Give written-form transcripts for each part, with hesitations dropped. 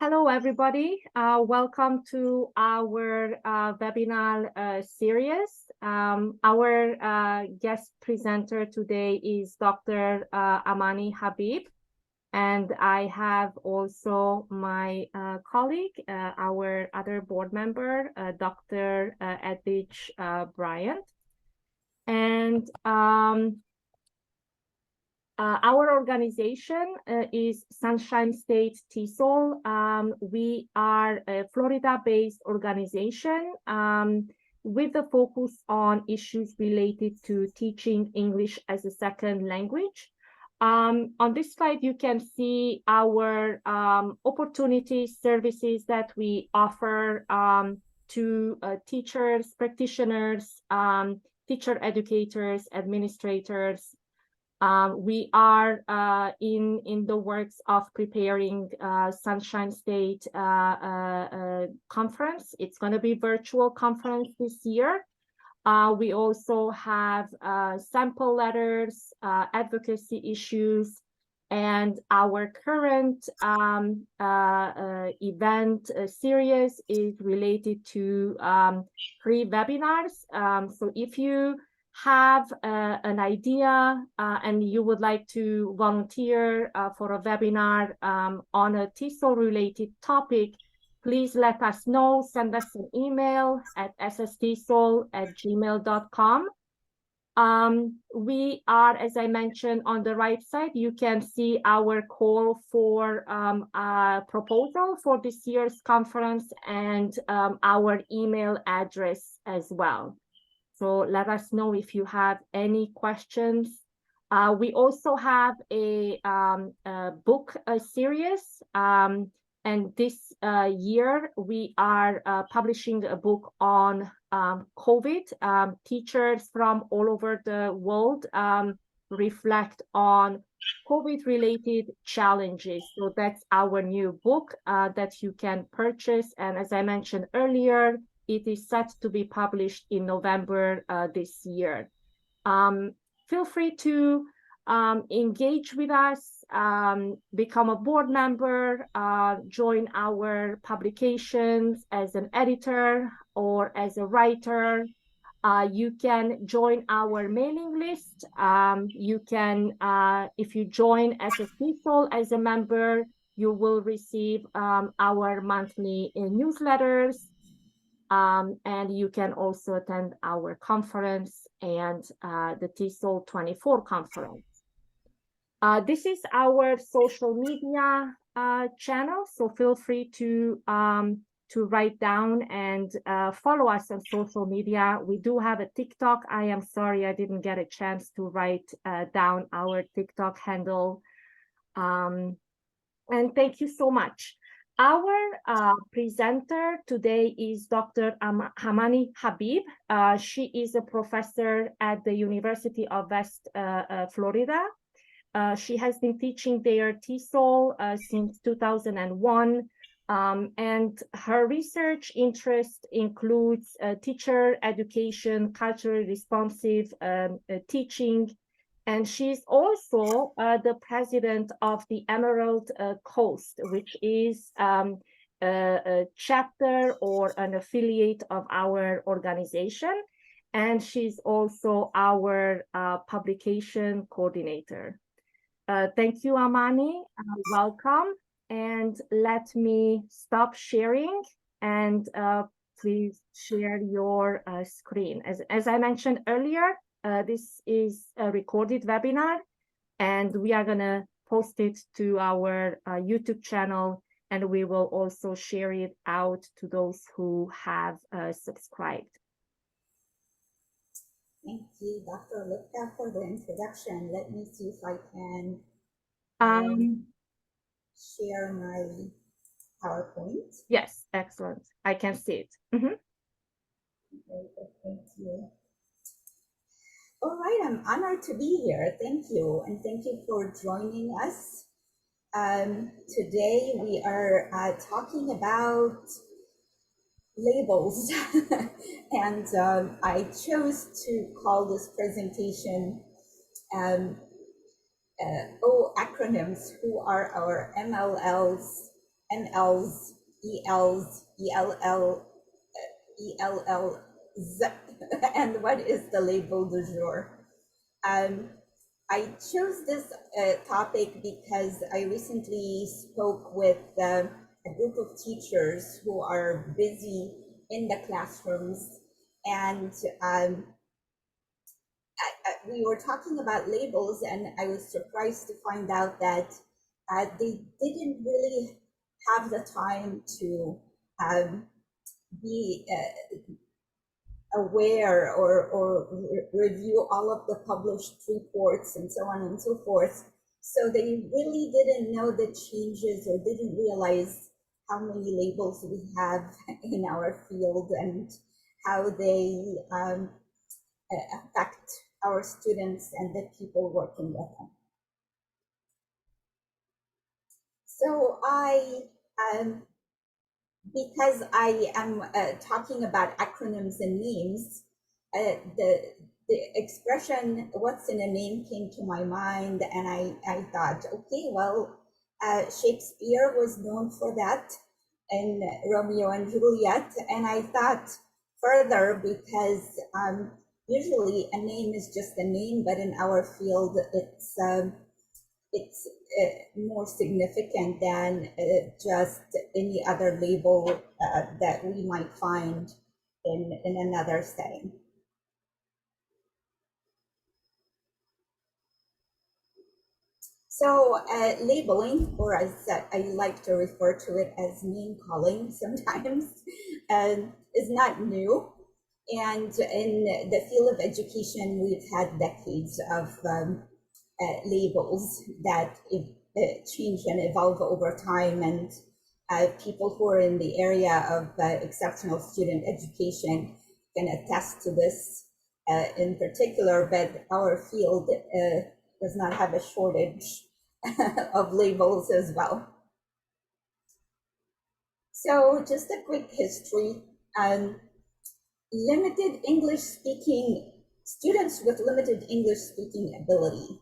Hello, everybody. Welcome to our webinar series. Our guest presenter today is Dr. Amany Habib, and I have also my colleague, our other board member, Dr. Edwidge Bryant. And our organization is Sunshine State TESOL. We are a Florida-based organization with the focus on issues related to teaching English as a second language. On this slide, you can see our opportunities, services that we offer to teachers, practitioners, teacher educators, administrators. We are in the works of preparing Sunshine State conference. It's going to be virtual conference this year. We also have sample letters, advocacy issues, and our current event series is related to free webinars. So if you have an idea and you would like to volunteer for a webinar on a TESOL related topic, please let us know. Send us an email at sstesol@gmail.com. We are, as I mentioned, on the right side, you can see our call for a proposal for this year's conference and our email address as well. So let us know if you have any questions. We also have a book series. And this year, we are publishing a book on COVID. Teachers from all over the world reflect on COVID-related challenges. So that's our new book that you can purchase. And as I mentioned earlier, it is set to be published in November this year. Feel free to engage with us, become a board member, join our publications as an editor or as a writer. You can join our mailing list. You can, if you join as a TESOL as a member, you will receive our monthly newsletters. And you can also attend our conference and the TESOL 24 conference. This is our social media channel, so feel free to write down and follow us on social media. We do have a TikTok. I am sorry I didn't get a chance to write down our TikTok handle. And thank you so much. Our presenter today is Dr. Amany Habib. She is a professor at the University of West Florida. She has been teaching there TESOL since 2001. And her research interest includes teacher education, culturally responsive teaching. And she's also the president of the Emerald Coast, which is a chapter or an affiliate of our organization. And she's also our publication coordinator. Thank you, Amany. Welcome. And let me stop sharing and please share your screen. As I mentioned earlier, this is a recorded webinar, and we are going to post it to our YouTube channel, and we will also share it out to those who have subscribed. Thank you, Dr. Lipka, for the introduction. Let me see if I can share my PowerPoint. Yes, excellent. I can see it. Mm-hmm. Very good, thank you. All right, I'm honored to be here. Thank you, and thank you for joining us. Today we are talking about labels, and I chose to call this presentation acronyms, who are our MLLs MLLs, ELs, ELLs, and what is the label du jour? I chose this topic because I recently spoke with a group of teachers who are busy in the classrooms, and we were talking about labels, and I was surprised to find out that they didn't really have the time to be aware or review all of the published reports and so on and so forth. So they really didn't know the changes or didn't realize how many labels we have in our field and how they affect our students and the people working with them. So because I am talking about acronyms and names, the expression "what's in a name" came to my mind, and I thought, okay, well, Shakespeare was known for that in Romeo and Juliet, and I thought further because usually a name is just a name, but in our field, it's more significant than just any other label that we might find in another setting. So labeling, or as I like to refer to it as name calling sometimes, is not new. And in the field of education, we've had decades of labels that change and evolve over time, and people who are in the area of exceptional student education can attest to this in particular, but our field does not have a shortage of labels as well. So just a quick history. Limited English speaking, students with limited English speaking ability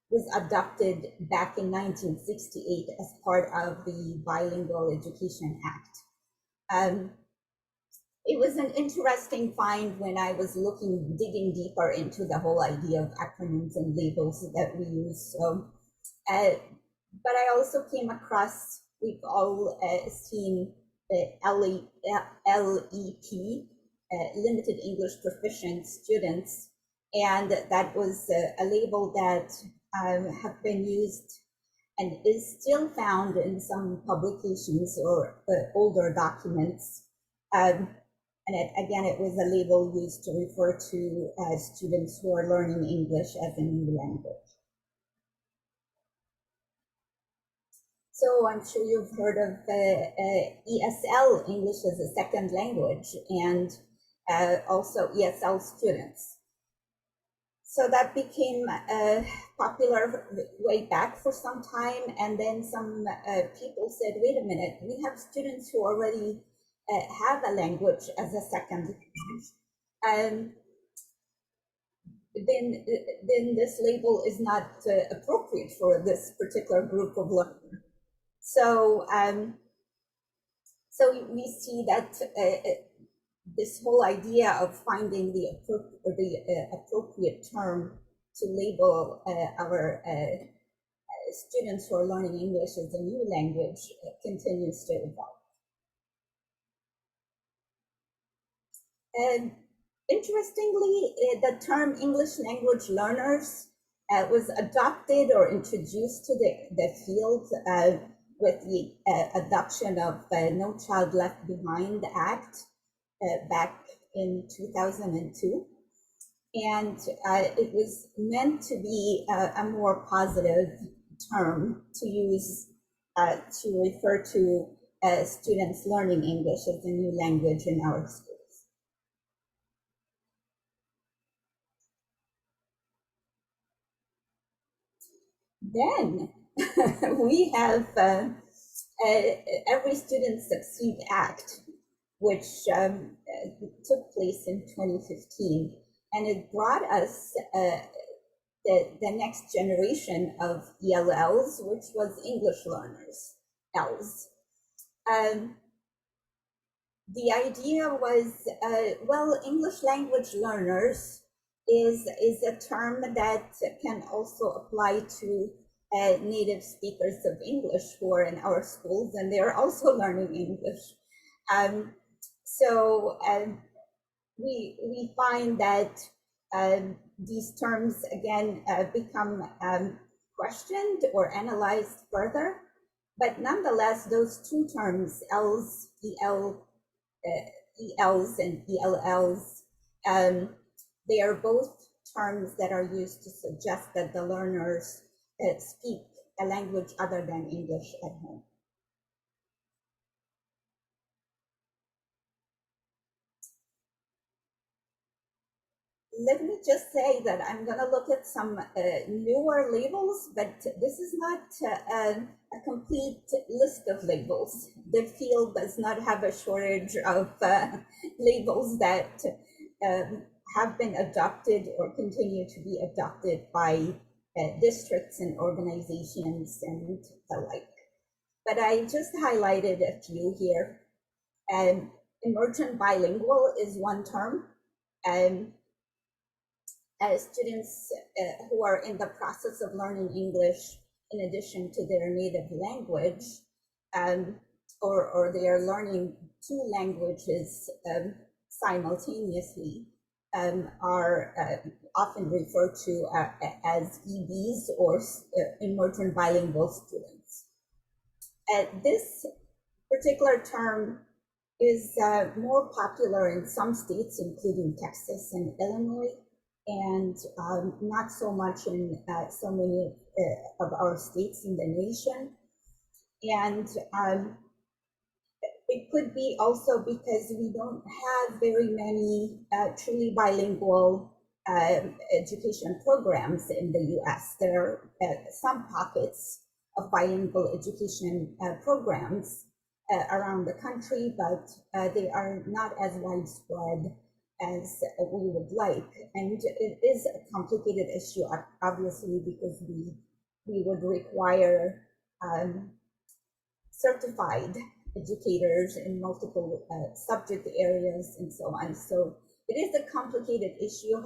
was adopted back in 1968 as part of the Bilingual Education Act. It was an interesting find when I was digging deeper into the whole idea of acronyms and labels that we use. So, but I also came across, we've all seen the LEP, Limited English Proficient Students, and that was a label that have been used and is still found in some publications or older documents. And again, it was a label used to refer to students who are learning English as a new language. So I'm sure you've heard of ESL, English as a Second Language, and also ESL students. So that became popular way back for some time, and then some people said, wait a minute, we have students who already have a language as a second language, and then this label is not appropriate for this particular group of learners. So so we see that this whole idea of finding the appropriate term to label our students who are learning English as a new language continues to evolve. And interestingly, the term English language learners was adopted or introduced to the field with the adoption of the No Child Left Behind Act back in 2002. And it was meant to be a more positive term to use to refer to students learning English as a new language in our schools. Then we have Every Student Succeed Act, which took place in 2015, and it brought us the next generation of ELLs, which was English learners. ELLs. The idea was, well, English language learners is a term that can also apply to native speakers of English who are in our schools, and they're also learning English. So we find that these terms again become questioned or analyzed further, but nonetheless, those two terms, ELLs, ELs and ELLs, they are both terms that are used to suggest that the learners speak a language other than English at home. Let me just say that I'm going to look at some newer labels, but this is not a complete list of labels. The field does not have a shortage of labels that have been adopted or continue to be adopted by districts and organizations and the like. But I just highlighted a few here. Emergent bilingual is one term. Students who are in the process of learning English in addition to their native language, or they are learning two languages simultaneously, are often referred to as EBs or emergent bilingual students. This particular term is more popular in some states, including Texas and Illinois, and not so much in so many of our states in the nation. And it could be also because we don't have very many truly bilingual education programs in the US. There are some pockets of bilingual education programs around the country, but they are not as widespread as we would like. And it is a complicated issue, obviously, because we would require certified educators in multiple subject areas and so on. So it is a complicated issue.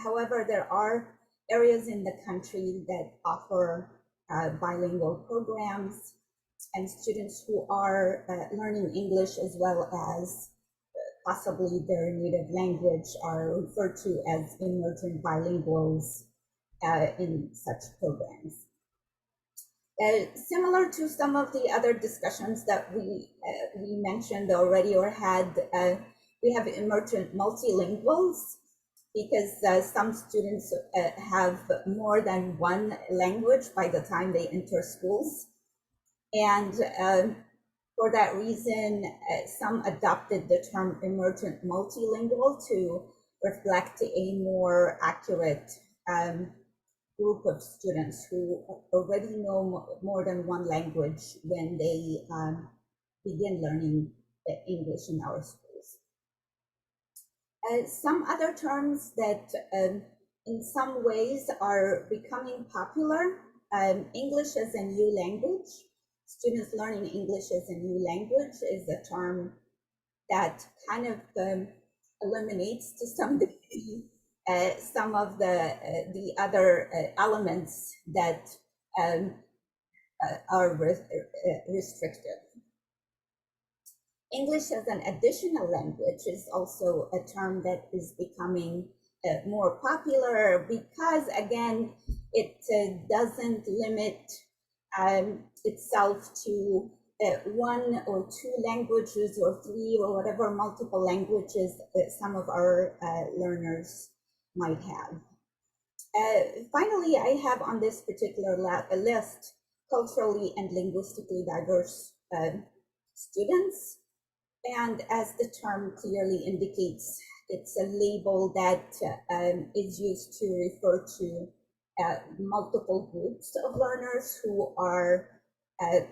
However, there are areas in the country that offer bilingual programs, and students who are learning English as well as possibly their native language are referred to as emergent bilinguals in such programs. Similar to some of the other discussions that we mentioned already or had, we have emergent multilinguals because some students have more than one language by the time they enter schools. And for that reason, some adopted the term emergent multilingual to reflect a more accurate group of students who already know more than one language when they begin learning English in our schools. Some other terms that in some ways are becoming popular, English as a new language. Students learning English as a new language is a term that kind of eliminates to some degree some of the other elements that are restrictive. English as an additional language is also a term that is becoming more popular because, again, it doesn't limit itself to one or two languages or three or whatever multiple languages that some of our learners might have. Finally, I have on this particular list culturally and linguistically diverse students. And as the term clearly indicates, it's a label that is used to refer to multiple groups of learners who are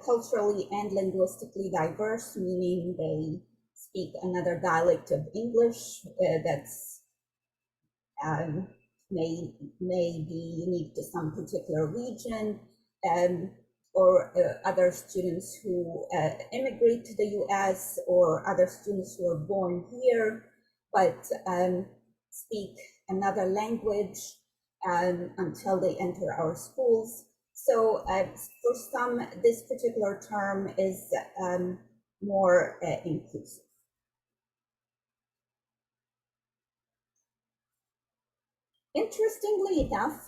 culturally and linguistically diverse, meaning they speak another dialect of English that's may be unique to some particular region. or other students who immigrate to the US, or other students who are born here but speak another language until they enter our schools. So for some, this particular term is more inclusive. Interestingly enough,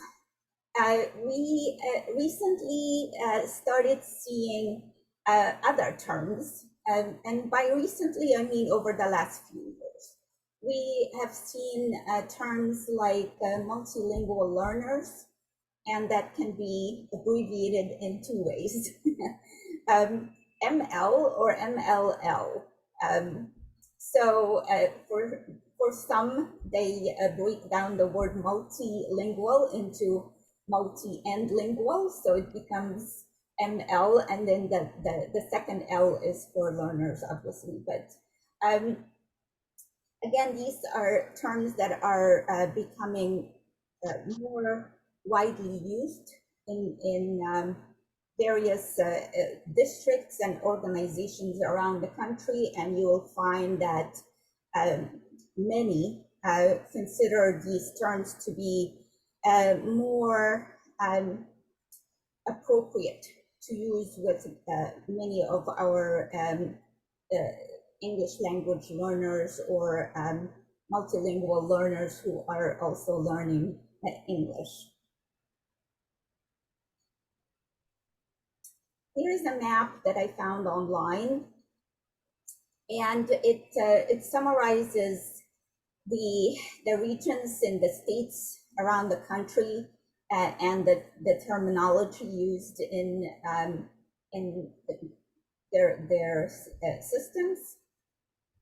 we recently started seeing other terms, and by recently I mean over the last few years. We have seen terms like multilingual learners, and that can be abbreviated in two ways. ML or MLL. So for some, they break down the word multilingual into multi and lingual, so it becomes ML, and then the second L is for learners, obviously. But again, these are terms that are becoming more widely used in various districts and organizations around the country, and you will find that many consider these terms to be more appropriate to use with many of our English language learners or multilingual learners who are also learning English. Here is a map that I found online, and it summarizes the regions in the states around the country and the terminology used in their systems.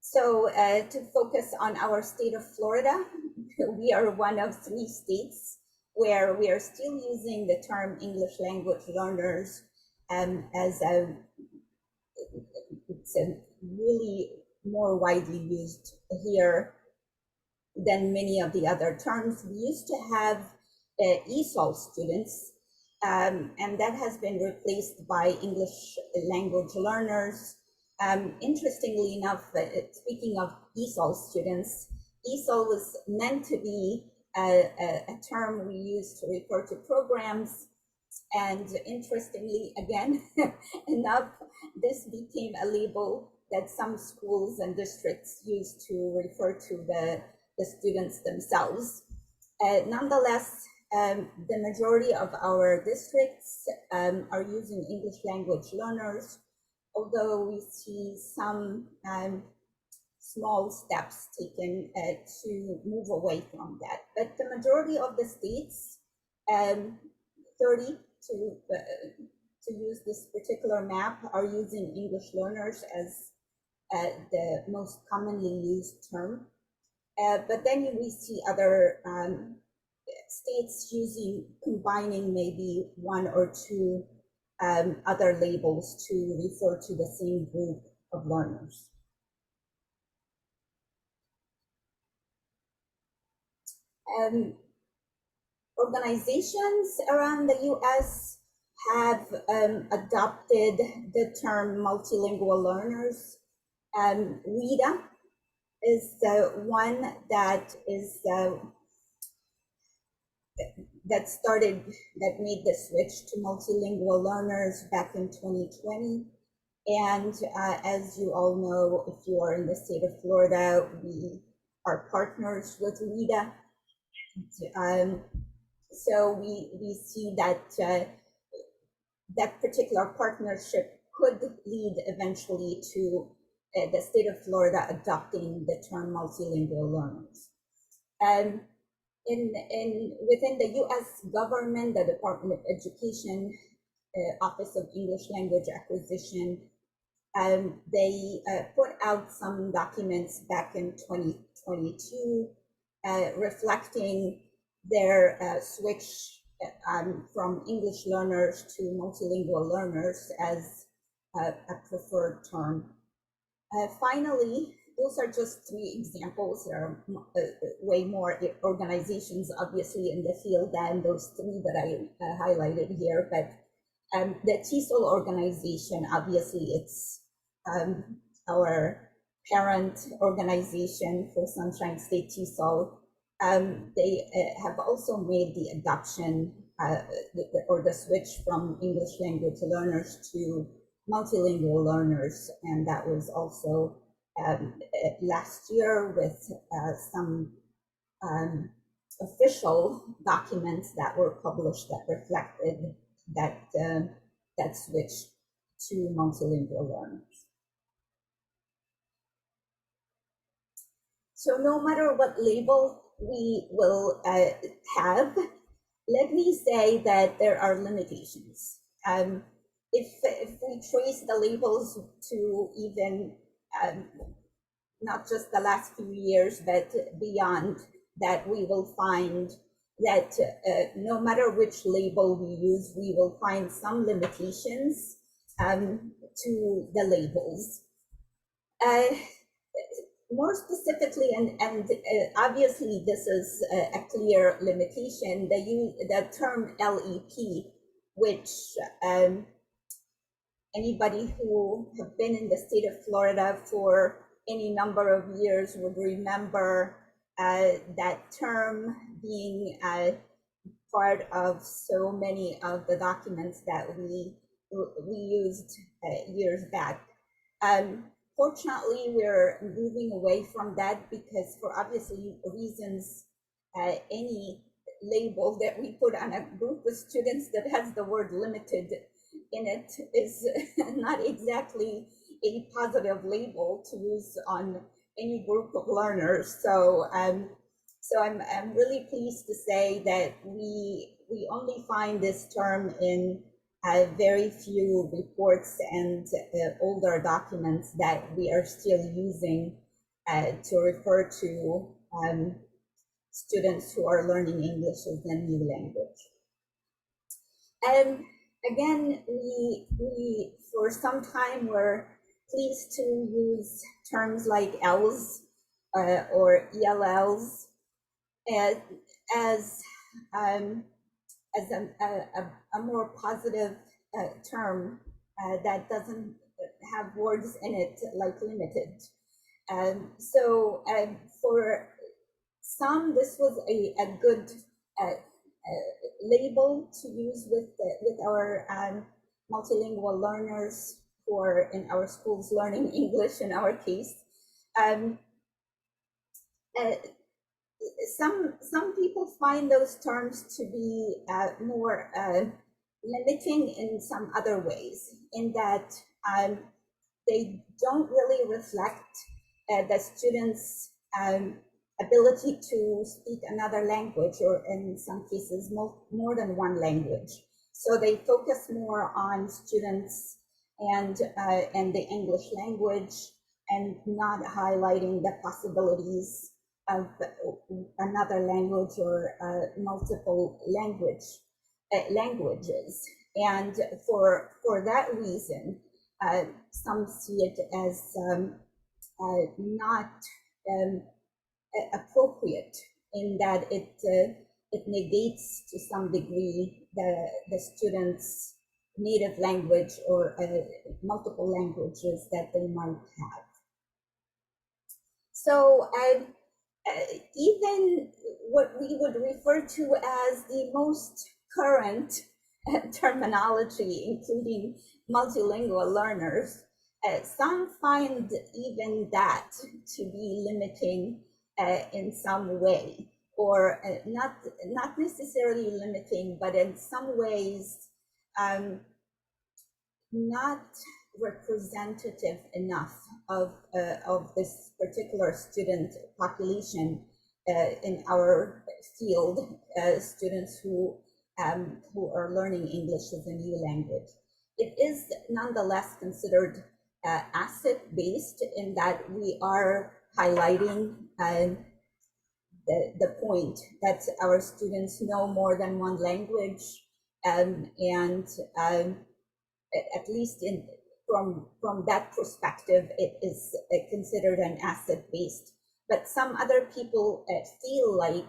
So to focus on our state of Florida, we are one of 3 states where we are still using the term English language learners as it's a really more widely used here than many of the other terms. We used to have ESOL students, and that has been replaced by English language learners. Interestingly enough, speaking of ESOL students, ESOL was meant to be a term we use to refer to programs. And interestingly, again, enough, this became a label that some schools and districts use to refer to the students themselves. Nonetheless, the majority of our districts are using English language learners, although we see some small steps taken to move away from that. But the majority of the states, 30 to use this particular map, are using English learners as the most commonly used term. But then we see other states combining maybe 1 or 2 other labels to refer to the same group of learners. Organizations around the US have adopted the term multilingual learners. WIDA is the one that made the switch to multilingual learners back in 2020. And as you all know, if you are in the state of Florida, we are partners with WIDA. So we see that that particular partnership could lead eventually to the state of Florida adopting the term multilingual learners. And within the U.S. government, the Department of Education, Office of English Language Acquisition, they put out some documents back in 2022 reflecting their switch from English learners to multilingual learners as a preferred term. Finally, those are just 3 examples. There are way more organizations, obviously, in the field than those 3 that I highlighted here. But The TESOL organization, obviously, it's our parent organization for Sunshine State TESOL. They have also made the adoption or the switch from English language learners to multilingual learners, and that was also last year with some official documents that were published that reflected that that switch to multilingual learners. So no matter what label we will have, let me say that there are limitations. If we trace the labels to even not just the last few years, but beyond that, we will find that no matter which label we use, we will find some limitations to the labels. More specifically, and obviously this is a clear limitation, the term LEP, which anybody who have been in the state of Florida for any number of years would remember that term being part of so many of the documents that we used years back. Fortunately, we're moving away from that because for obviously reasons, any label that we put on a group of students that has the word limited in it is not exactly a positive label to use on any group of learners. So I'm really pleased to say that we only find this term in very few reports and older documents that we are still using to refer to students who are learning English as a new language. And again, we for some time were pleased to use terms like ELLs or ELLs as a more positive term that doesn't have words in it like limited. So for some, this was a good label to use with our multilingual learners who are in our schools learning English in our case. Some people find those terms to be more limiting in some other ways, in that they don't really reflect the students' ability to speak another language, or in some cases more than one language. So they focus more on students and the English language, and not highlighting the possibilities of another language or multiple languages. And for that reason, some see it as not appropriate, in that it negates to some degree the students' native language or multiple languages that they might have. So even what we would refer to as the most current terminology, including multilingual learners, some find even that to be limiting in some way, or not necessarily limiting, but in some ways not representative enough of this particular student population in our field, students who are learning English as a new language. It is nonetheless considered asset-based, in that we are highlighting the point that our students know more than one language, and at least from that perspective, it is considered an asset-based. But some other people feel like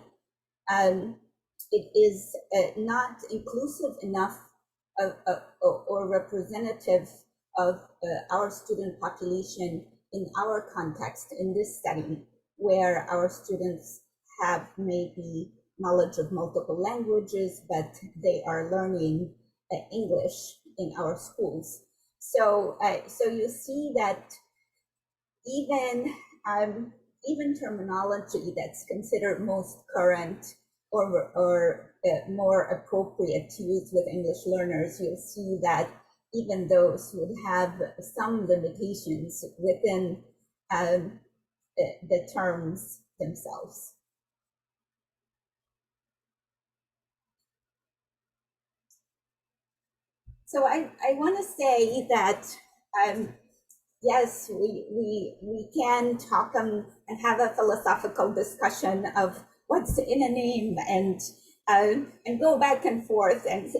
it is not inclusive enough or representative of our student population in our context, in this setting, where our students have maybe knowledge of multiple languages, but they are learning English in our schools. So, so you see that even even terminology that's considered most current or more appropriate to use with English learners, you'll see that even those would have some limitations within the terms themselves. So I want to say that yes, we can talk and have a philosophical discussion of what's in a name and go back and forth and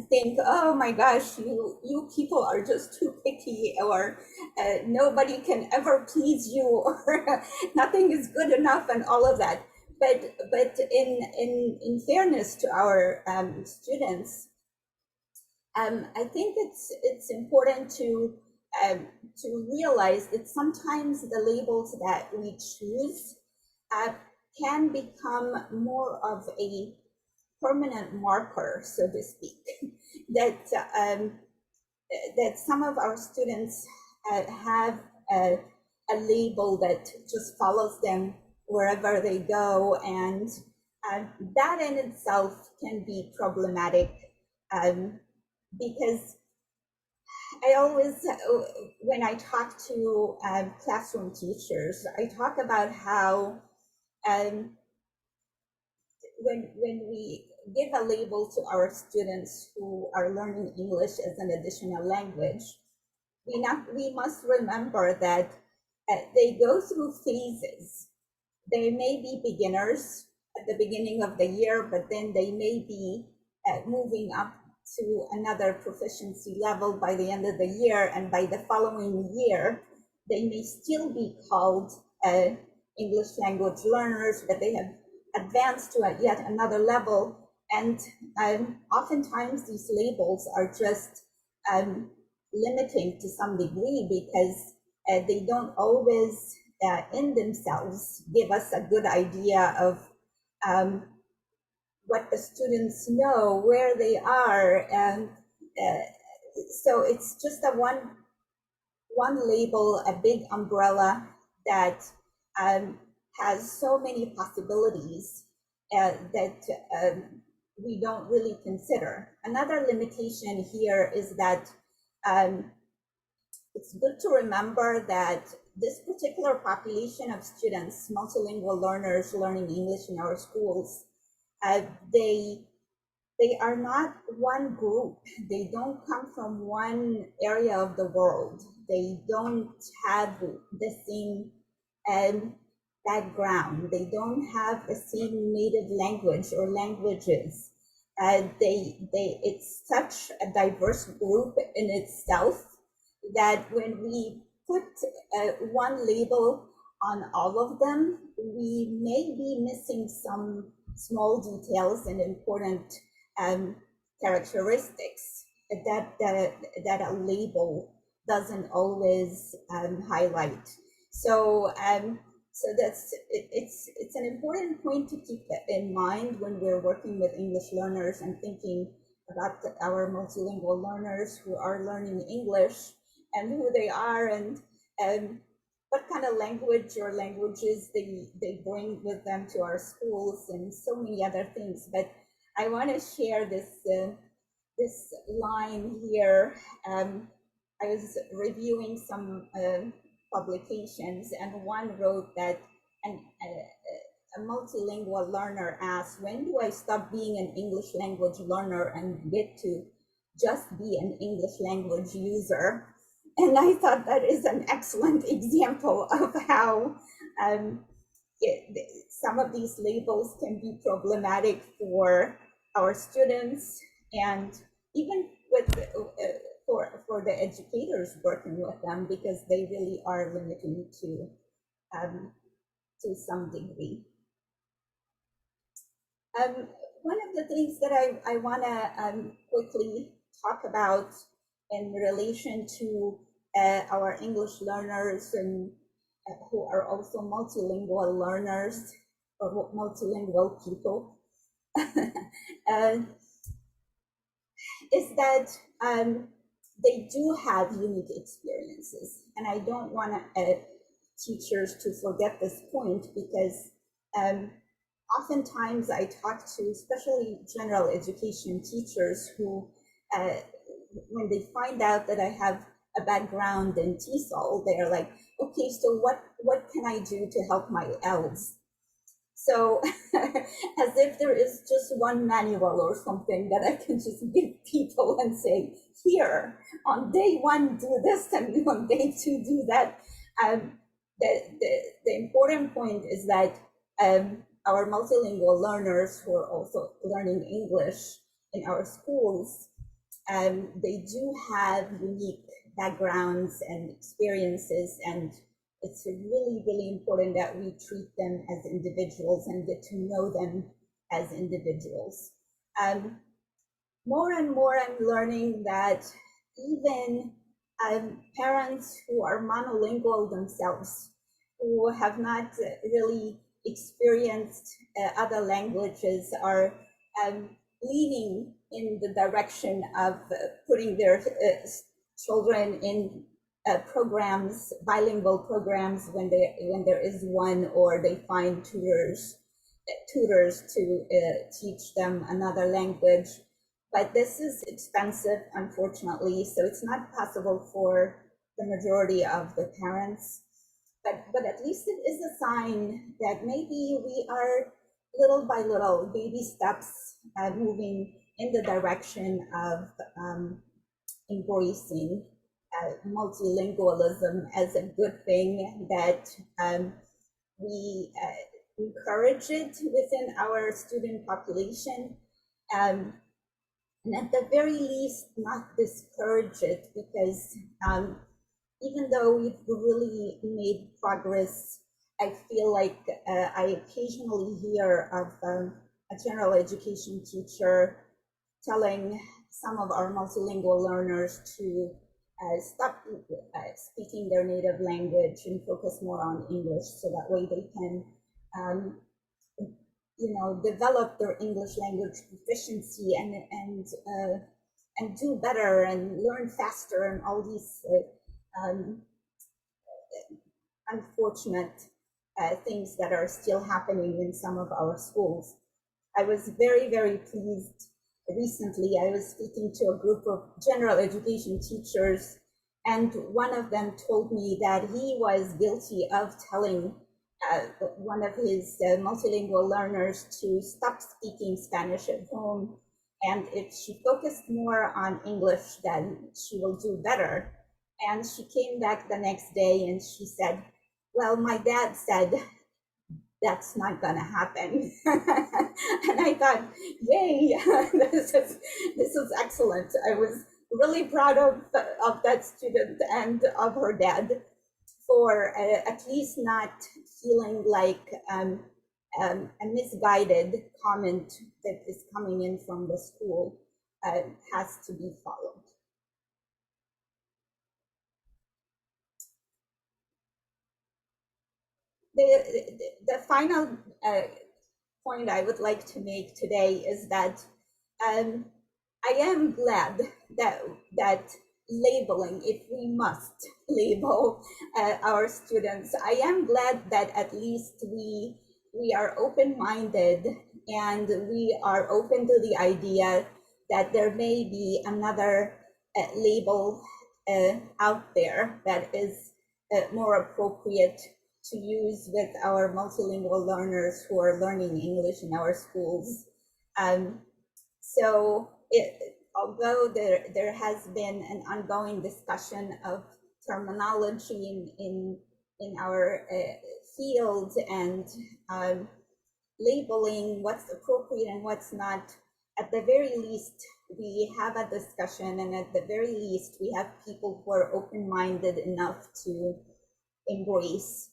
think, oh my gosh, you people are just too picky, or nobody can ever please you, or nothing is good enough, and all of that. But in fairness to our students, I think it's important to realize that sometimes the labels that we choose uh, can become more of a permanent marker, so to speak, that that some of our students have a label that just follows them wherever they go, and that in itself can be problematic, because I always, when I talk to classroom teachers, I talk about how when we give a label to our students who are learning English as an additional language, we must remember that they go through phases. They may be beginners at the beginning of the year, but then they may be moving up to another proficiency level by the end of the year, and by the following year, they may still be called English language learners, but they have advanced to yet another level. And oftentimes these labels are just limiting to some degree, because they don't always in themselves give us a good idea of what the students know, where they are, and so it's just a one label, a big umbrella that has so many possibilities that we don't really consider. Another limitation here is that it's good to remember that this particular population of students, multilingual learners learning English in our schools, they are not one group. They don't come from one area of the world. They don't have the same background. They don't have the same native language or languages. It's such a diverse group in itself that when we put one label on all of them, we may be missing some small details and important characteristics that a label doesn't always highlight. So so it's an important point to keep in mind when we're working with English learners and thinking about our multilingual learners who are learning English and who they are, and what kind of language or languages they bring with them to our schools, and so many other things. But I want to share this this line here. I was reviewing some publications, and one wrote that a multilingual learner asked, when do I stop being an English language learner and get to just be an English language user? And I thought that is an excellent example of how some of these labels can be problematic for our students, and even with for the educators working with them, because they really are limiting to some degree. One of the things that I want to quickly talk about in relation to our English learners and who are also multilingual learners or multilingual people is that they do have unique experiences. And I don't want teachers to forget this point, because oftentimes I talk to especially general education teachers who, when they find out that I have a background in TESOL, they're like, okay, so what can I do to help my ELLs? So as if there is just one manual or something that I can just give people and say, here, on day one, do this, and on day two, do that. The important point is that our multilingual learners who are also learning English in our schools, they do have unique backgrounds and experiences, and it's really, really important that we treat them as individuals and get to know them as individuals. More and more, I'm learning that even parents who are monolingual themselves, who have not really experienced other languages, are leaning in the direction of putting their children in programs, bilingual programs, when there is one, or they find tutors to teach them another language. But this is expensive, unfortunately, so it's not possible for the majority of the parents. But at least it is a sign that maybe we are little by little, baby steps, moving in the direction of embracing multilingualism as a good thing, that we encourage it within our student population, and at the very least not discourage it, because even though we've really made progress, I feel like I occasionally hear of a general education teacher telling some of our multilingual learners to stop speaking their native language and focus more on English, so that way they can develop their English language proficiency and do better and learn faster, and all these unfortunate things that are still happening in some of our schools. I was very, very pleased. Recently, I was speaking to a group of general education teachers, and one of them told me that he was guilty of telling one of his multilingual learners to stop speaking Spanish at home, and if she focused more on English, then she will do better. And she came back the next day and she said, well, my dad said that's not going to happen. And I thought, yay, this is excellent. I was really proud of that student and of her dad for at least not feeling like a misguided comment that is coming in from the school has to be followed. The final point I would like to make today is that I am glad that labeling, if we must label our students, I am glad that at least we are open-minded, and we are open to the idea that there may be another label out there that is more appropriate to use with our multilingual learners who are learning English in our schools. So although there has been an ongoing discussion of terminology in our field, and labeling what's appropriate and what's not, at the very least, we have a discussion, and at the very least, we have people who are open-minded enough to embrace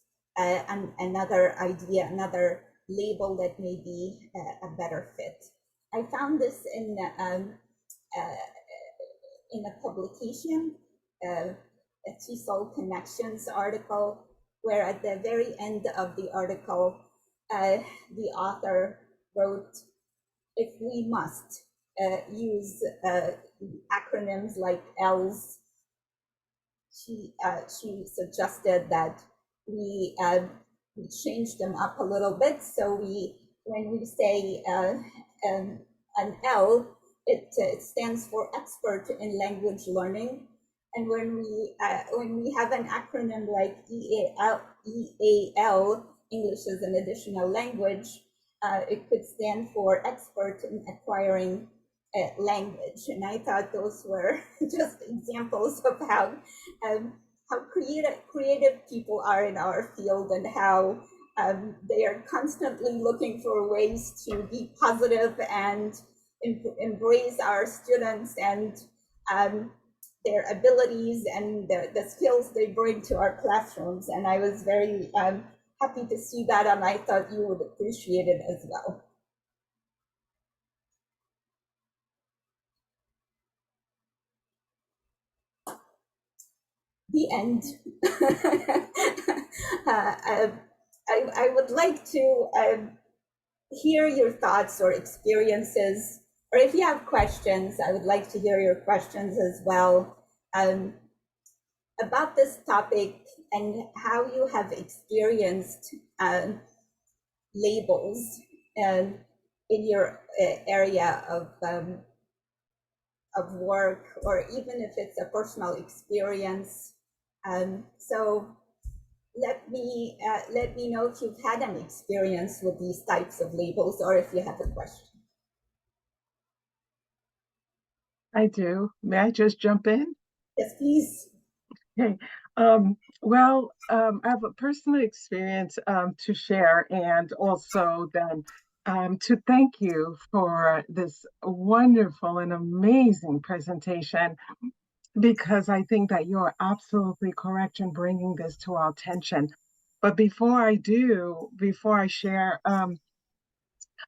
another idea, another label that may be a better fit. I found this in in a publication, a TESOL Connections article, where at the very end of the article, the author wrote, if we must use acronyms like ELLs, she suggested that we change them up a little bit. So when we say an L, it stands for expert in language learning. And when we have an acronym like EAL, English as an additional language, it could stand for expert in acquiring language. And I thought those were just examples of how creative people are in our field, and how they are constantly looking for ways to be positive and embrace our students and their abilities and the skills they bring to our classrooms. And I was very happy to see that, and I thought you would appreciate it as well. The end. I would like to hear your thoughts or experiences, or if you have questions, I would like to hear your questions as well about this topic and how you have experienced labels in your area of work, or even if it's a personal experience. So let me know if you've had an experience with these types of labels, or if you have a question. I do. May I just jump in? Yes, please. Okay. I have a personal experience to share, and also then to thank you for this wonderful and amazing presentation, because I think that you're absolutely correct in bringing this to our attention. But before I share,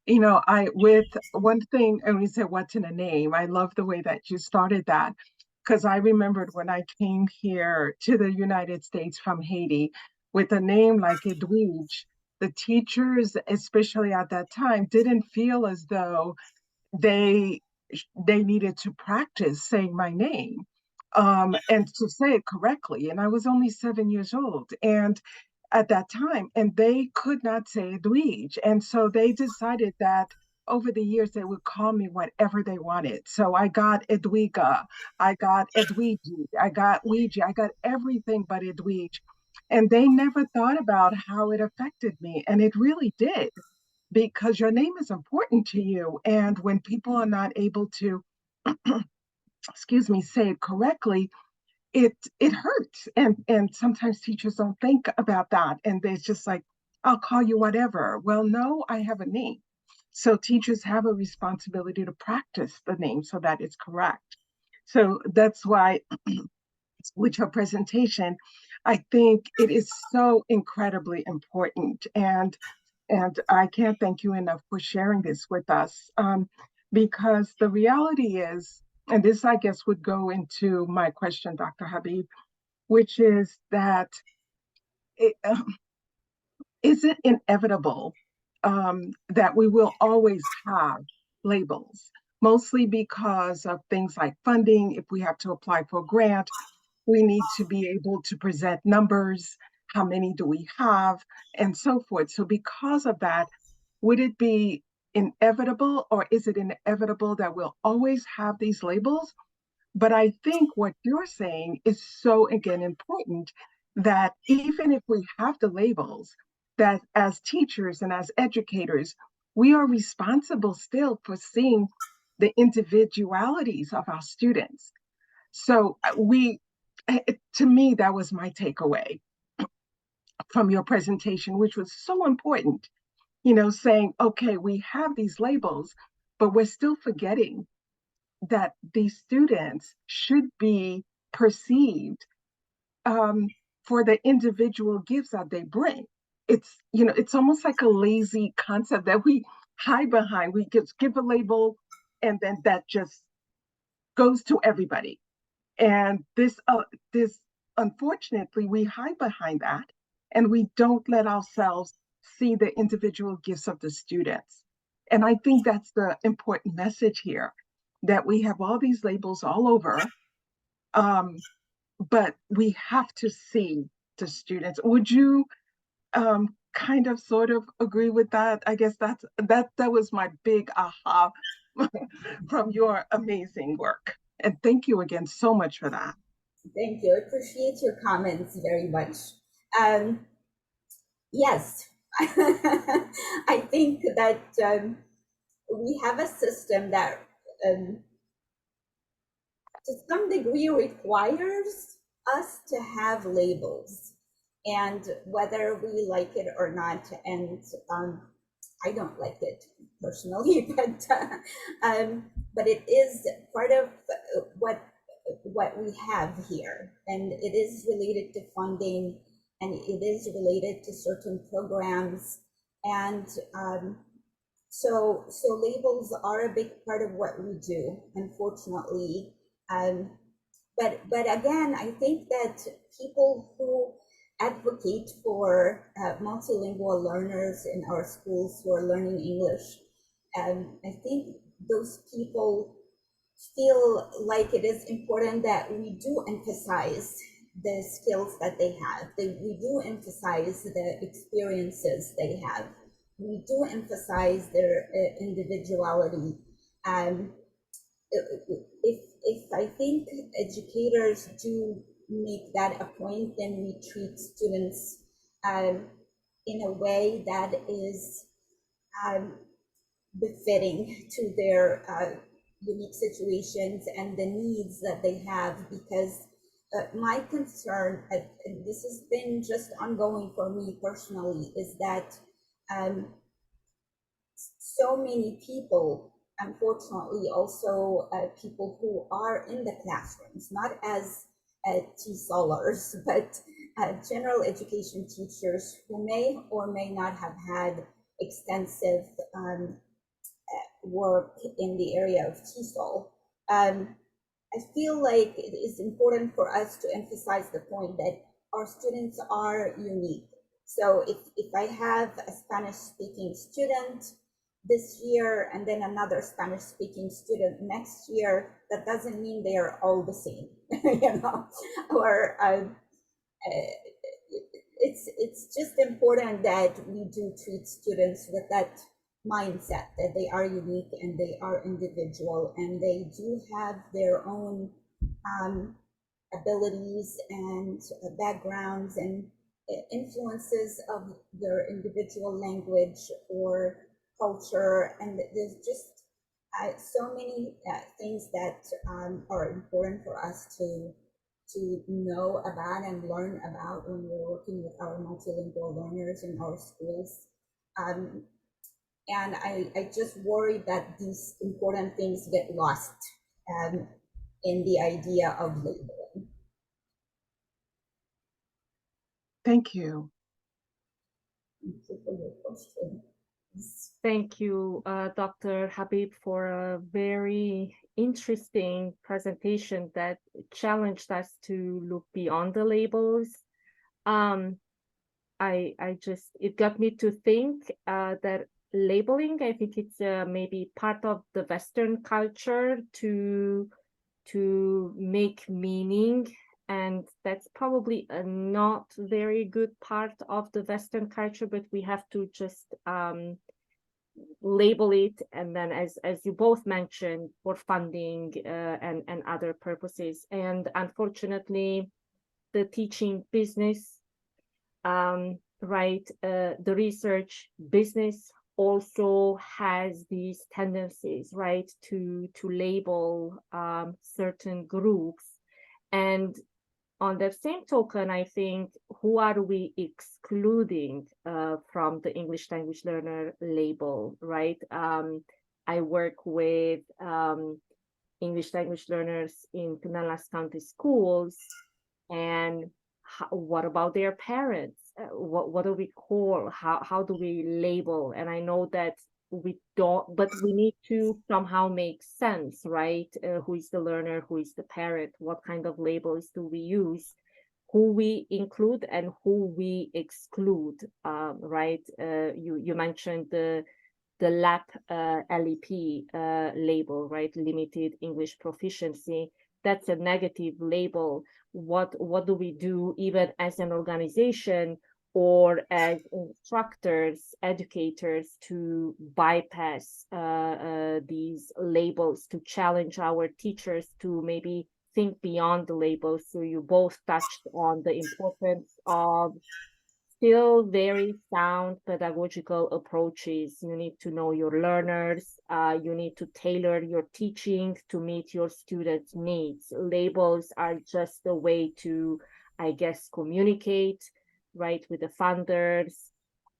with one thing, and we said, what's in a name? I love the way that you started that, because I remembered when I came here to the United States from Haiti with a name like Edwige, the teachers, especially at that time, didn't feel as though they they needed to practice saying my name and to say it correctly. And I was only 7 years old. And at that time, and they could not say Edwige. And so they decided that over the years they would call me whatever they wanted. So I got Edwiga, I got Edwigi, I got Ouija, I got everything but Edwige. And they never thought about how it affected me. And it really did, because your name is important to you. And when people are not able to, excuse me, say it correctly, it hurts. And sometimes teachers don't think about that, and they're just like, I'll call you whatever. Well, no, I have a name. So teachers have a responsibility to practice the name so that it's correct. So that's why with your presentation, I think it is so incredibly important. And I can't thank you enough for sharing this with us, because the reality is, and this I guess would go into my question, Dr. Habib, which is that it, is it inevitable that we will always have labels, mostly because of things like funding? If we have to apply for a grant, we need to be able to present numbers, how many do we have, and so forth. So because of that, would it be inevitable, or is it inevitable that we'll always have these labels? But I think what you're saying is so, again, important, that even if we have the labels, that as teachers and as educators, we are responsible still for seeing the individualities of our students. So to me, that was my takeaway from your presentation, which was so important, saying, okay, we have these labels, but we're still forgetting that these students should be perceived for the individual gifts that they bring. It's almost like a lazy concept that we hide behind. We just give a label, and then that just goes to everybody. And this, unfortunately, we hide behind that, and we don't let ourselves see the individual gifts of the students. And I think that's the important message here, that we have all these labels all over, but we have to see the students. Would you kind of sort of agree with that? I guess that was my big aha from your amazing work. And thank you again so much for that. Thank you. I appreciate your comments very much. Yes, I think that we have a system that to some degree requires us to have labels, and whether we like it or not, and I don't like it personally, but it is part of what we have here, and it is related to funding, and it is related to certain programs, and so labels are a big part of what we do, unfortunately. But again, I think that people who advocate for multilingual learners in our schools who are learning English, I think those people feel like it is important that we do emphasize the skills that they have. We do emphasize the experiences they have. We do emphasize their individuality. If I think educators do make that a point, then we treat students in a way that is befitting to their unique situations and the needs that they have. Because my concern, and this has been just ongoing for me personally, is that so many people, unfortunately, also people who are in the classrooms, not as TESOLers, but general education teachers who may or may not have had extensive work in the area of TESOL. I feel like it is important for us to emphasize the point that our students are unique. So if I have a Spanish-speaking student this year and then another Spanish-speaking student next year, that doesn't mean they are all the same, you know, or it's just important that we do treat students with that mindset that they are unique and they are individual and they do have their own abilities and backgrounds and influences of their individual language or culture. And there's just so many things that are important for us to know about and learn about when we're working with our multilingual learners in our schools. And I just worry that these important things get lost in the idea of labeling. Thank you. Thank you for your question. Thank you, Dr. Habib, for a very interesting presentation that challenged us to look beyond the labels. It got me to think that labeling, I think it's maybe part of the Western culture to make meaning, and that's probably a not very good part of the Western culture, but we have to just label it, and then as you both mentioned, for funding and other purposes. And unfortunately, the teaching business, right, the research business also has these tendencies, right, to label certain groups. And on the same token, I think, who are we excluding from the English language learner label, right? I work with English language learners in Pinellas County schools, and what about their parents? What do we call? How do we label? And I know that we don't, but we need to somehow make sense, right? Who is the learner, who is the parent, what kind of labels do we use, who we include and who we exclude, right? You mentioned the LAP, LEP label, right? Limited English proficiency. That's a negative label. What do we do even as an organization or as instructors, educators, to bypass these labels, to challenge our teachers to maybe think beyond the labels? So you both touched on the importance of still very sound pedagogical approaches. You need to know your learners. You need to tailor your teaching to meet your students' needs. Labels are just a way to, I guess, communicate, right, with the funders,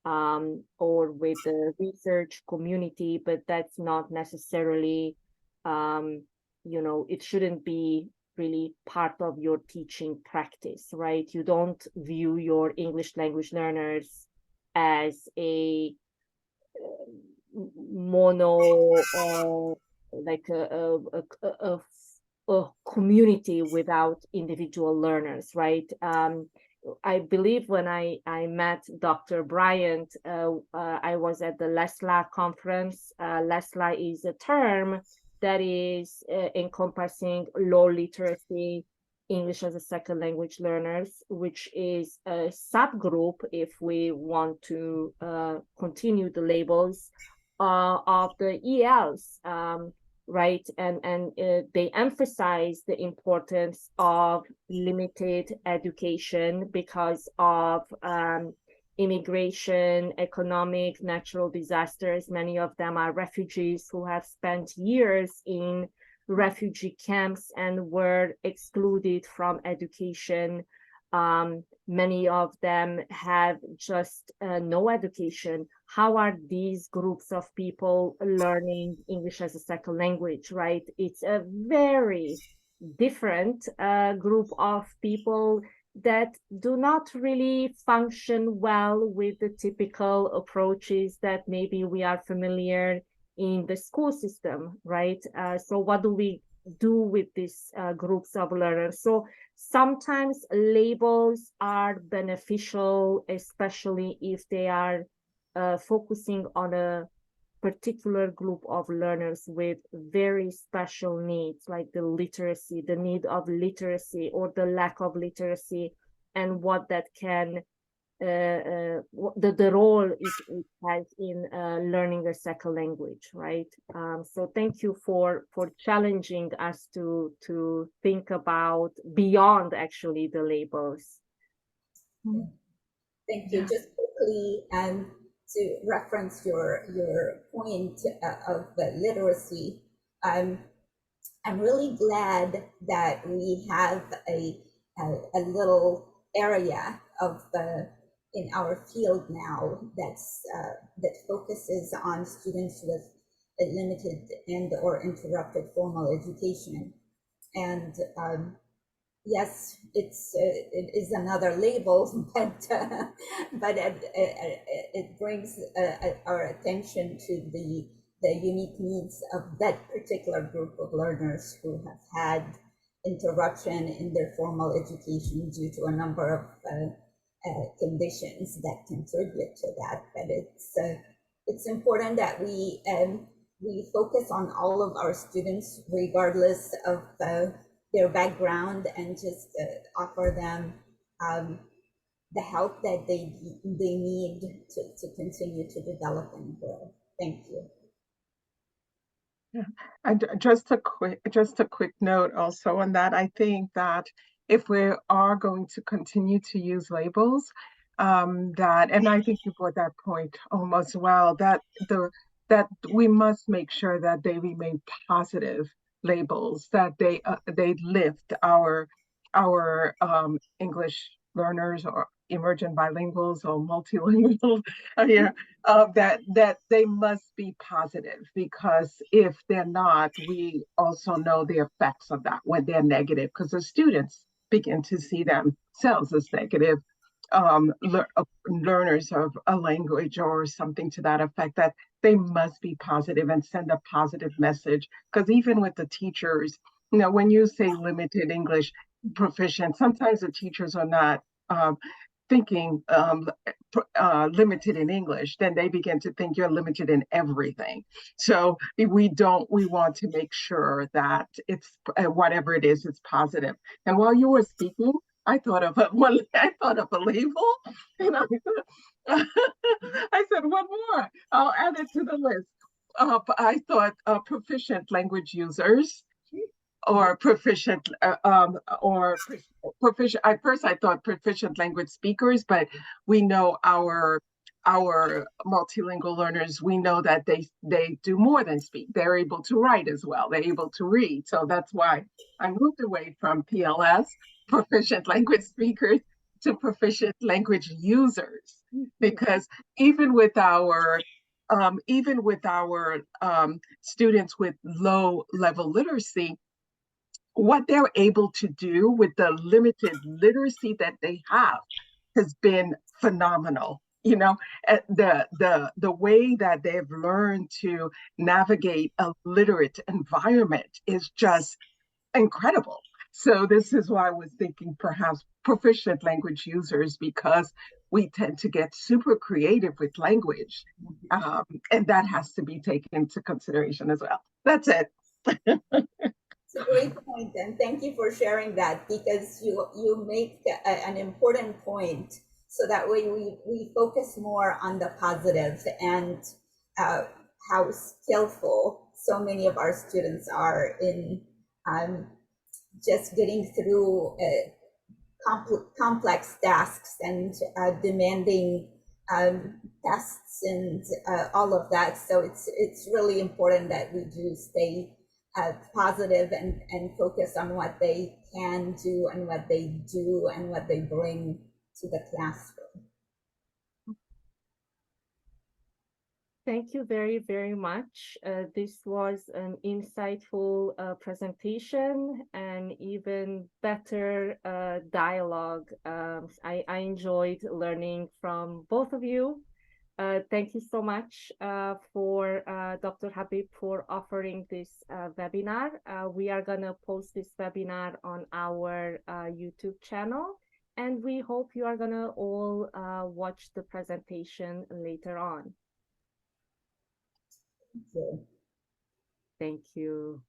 or with the research community, but that's not necessarily, it shouldn't be really part of your teaching practice, right? You don't view your English language learners as a mono, like a community without individual learners, right? I believe when I met Dr. Bryant, I was at the LESLA conference. LESLA is a term that is encompassing low literacy English as a second language learners, which is a subgroup, if we want to continue the labels, of the ELs, right? And they emphasize the importance of limited education because of immigration, economic, natural disasters. Many of them are refugees who have spent years in refugee camps and were excluded from education. Many of them have just no education. How are these groups of people learning English as a second language, right? It's a very different group of people that do not really function well with the typical approaches that maybe we are familiar in the school system, right? So what do we do with these groups of learners? So sometimes labels are beneficial, especially if they are focusing on a particular group of learners with very special needs, like the literacy, the need of literacy or the lack of literacy, and what that can the role it has in learning a second language, right? So thank you for challenging us to think about beyond actually the labels. Thank you. Just quickly, to reference your point of the literacy, I'm really glad that we have a little area of the in our field now that's that focuses on students with a limited and or interrupted formal education. And yes, it is another label, but it brings our attention to the unique needs of that particular group of learners who have had interruption in their formal education due to a number of conditions that contribute to that. But it's important that we focus on all of our students, regardless of their background, and just offer them the help that they need to continue to develop and grow. Thank you. Yeah. And just a quick note also on that. I think that if we are going to continue to use labels, that, and I think you brought that point almost well, that we must make sure that they remain positive labels, that they lift our English learners or emergent bilinguals or multilingual that they must be positive, because if they're not, we also know the effects of that when they're negative, because the students begin to see themselves as negative. learners of a language or something to that effect, that they must be positive and send a positive message. Because even with the teachers, when you say limited English proficient, sometimes the teachers are not thinking limited in English, then they begin to think you're limited in everything. So we want to make sure that it's whatever it is, it's positive. And while you were speaking, I thought of a label, and I said one more. I'll add it to the list. I thought proficient language users, or proficient proficient. At first I thought proficient language speakers, but we know our multilingual learners, we know that they do more than speak. They're able to write as well. They're able to read. So that's why I moved away from PLS, proficient language speakers, to proficient language users, because even with our students with low level literacy, what they're able to do with the limited literacy that they have has been phenomenal. The way that they've learned to navigate a literate environment is just incredible. So this is why I was thinking perhaps proficient language users, because we tend to get super creative with language, and that has to be taken into consideration as well. That's it. It's a great point, and thank you for sharing that, because you make an important point. So that way we focus more on the positive and how skillful so many of our students are in just getting through complex tasks and demanding tests and all of that. So it's really important that we do stay positive and focus on what they can do and what they do and what they bring to the classroom. Thank you very, very much. This was an insightful presentation and even better dialogue. I enjoyed learning from both of you. Thank you so much for Dr. Habib for offering this webinar. We are going to post this webinar on our YouTube channel, and we hope you are going to all watch the presentation later on. Thank you. Thank you.